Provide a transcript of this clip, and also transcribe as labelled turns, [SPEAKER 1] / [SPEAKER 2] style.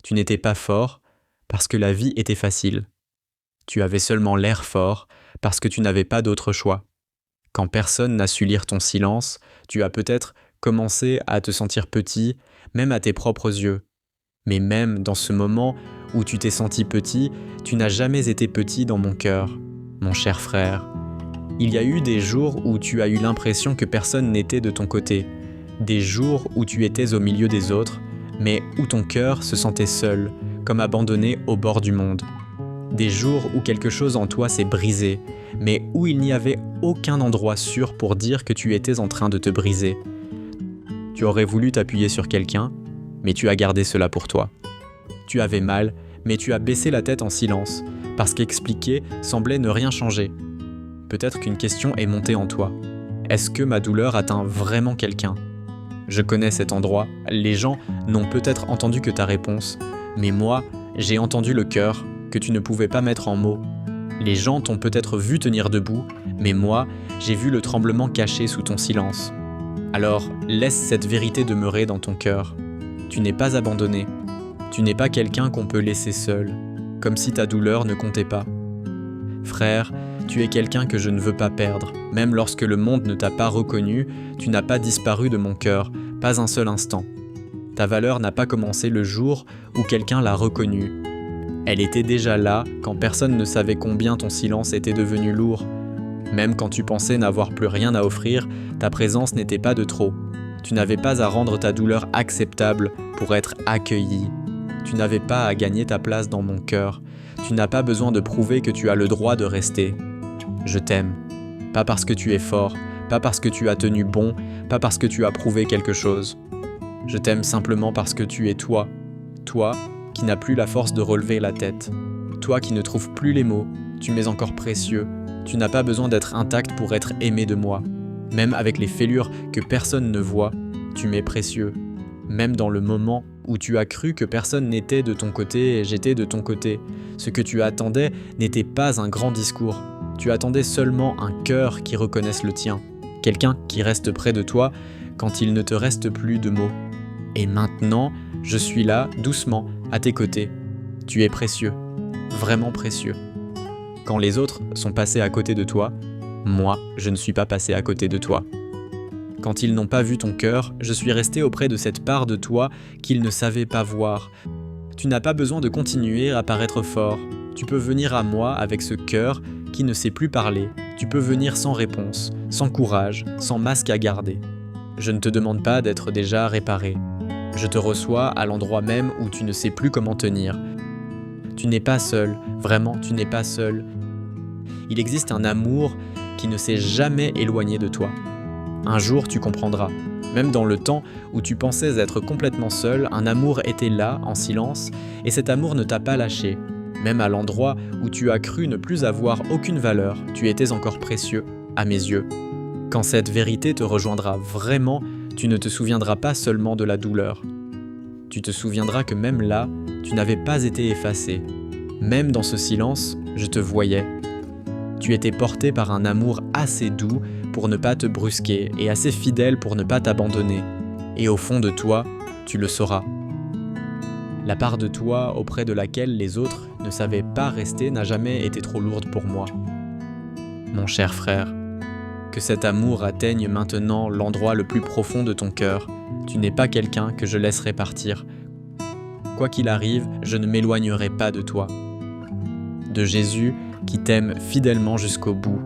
[SPEAKER 1] Tu n'étais pas fort parce que la vie était facile. Tu avais seulement l'air fort parce que tu n'avais pas d'autre choix. Quand personne n'a su lire ton silence, tu as peut-être commencé à te sentir petit, même à tes propres yeux. Mais même dans ce moment où tu t'es senti petit, tu n'as jamais été petit dans mon cœur, mon cher frère. Il y a eu des jours où tu as eu l'impression que personne n'était de ton côté, des jours où tu étais au milieu des autres, mais où ton cœur se sentait seul, comme abandonné au bord du monde. Des jours où quelque chose en toi s'est brisé, mais où il n'y avait aucun endroit sûr pour dire que tu étais en train de te briser. Tu aurais voulu t'appuyer sur quelqu'un, mais tu as gardé cela pour toi. Tu avais mal, mais tu as baissé la tête en silence, parce qu'expliquer semblait ne rien changer. Peut-être qu'une question est montée en toi. Est-ce que ma douleur atteint vraiment quelqu'un ? Je connais cet endroit, les gens n'ont peut-être entendu que ta réponse, mais moi, j'ai entendu le cœur que tu ne pouvais pas mettre en mots. Les gens t'ont peut-être vu tenir debout, mais moi, j'ai vu le tremblement caché sous ton silence. Alors, laisse cette vérité demeurer dans ton cœur. Tu n'es pas abandonné. Tu n'es pas quelqu'un qu'on peut laisser seul, comme si ta douleur ne comptait pas. Frère, tu es quelqu'un que je ne veux pas perdre. Même lorsque le monde ne t'a pas reconnu, tu n'as pas disparu de mon cœur, pas un seul instant. Ta valeur n'a pas commencé le jour où quelqu'un l'a reconnue. Elle était déjà là quand personne ne savait combien ton silence était devenu lourd. Même quand tu pensais n'avoir plus rien à offrir, ta présence n'était pas de trop. Tu n'avais pas à rendre ta douleur acceptable pour être accueilli. Tu n'avais pas à gagner ta place dans mon cœur. Tu n'as pas besoin de prouver que tu as le droit de rester. Je t'aime. Pas parce que tu es fort, pas parce que tu as tenu bon, pas parce que tu as prouvé quelque chose. Je t'aime simplement parce que tu es toi. Toi qui n'as plus la force de relever la tête. Toi qui ne trouves plus les mots. Tu m'es encore précieux. Tu n'as pas besoin d'être intact pour être aimé de moi. Même avec les fêlures que personne ne voit, tu m'es précieux. Même dans le moment où tu as cru que personne n'était de ton côté et j'étais de ton côté, ce que tu attendais n'était pas un grand discours. Tu attendais seulement un cœur qui reconnaisse le tien. Quelqu'un qui reste près de toi quand il ne te reste plus de mots. Et maintenant, je suis là, doucement, à tes côtés. Tu es précieux. Vraiment précieux. Quand les autres sont passés à côté de toi, moi, je ne suis pas passé à côté de toi. Quand ils n'ont pas vu ton cœur, je suis resté auprès de cette part de toi qu'ils ne savaient pas voir. Tu n'as pas besoin de continuer à paraître fort. Tu peux venir à moi avec ce cœur qui ne sait plus parler. Tu peux venir sans réponse, sans courage, sans masque à garder. Je ne te demande pas d'être déjà réparé. Je te reçois à l'endroit même où tu ne sais plus comment tenir. Tu n'es pas seul, vraiment, tu n'es pas seul. Il existe un amour qui ne s'est jamais éloigné de toi. Un jour, tu comprendras. Même dans le temps où tu pensais être complètement seul, un amour était là, en silence, et cet amour ne t'a pas lâché. Même à l'endroit où tu as cru ne plus avoir aucune valeur, tu étais encore précieux, à mes yeux. Quand cette vérité te rejoindra vraiment, tu ne te souviendras pas seulement de la douleur. Tu te souviendras que même là, tu n'avais pas été effacé. Même dans ce silence, je te voyais. Tu étais porté par un amour assez doux pour ne pas te brusquer et assez fidèle pour ne pas t'abandonner. Et au fond de toi, tu le sauras. La part de toi auprès de laquelle les autres ne savaient pas rester n'a jamais été trop lourde pour moi. Mon cher frère, que cet amour atteigne maintenant l'endroit le plus profond de ton cœur. Tu n'es pas quelqu'un que je laisserai partir. Quoi qu'il arrive, je ne m'éloignerai pas de toi. De Jésus qui t'aime fidèlement jusqu'au bout.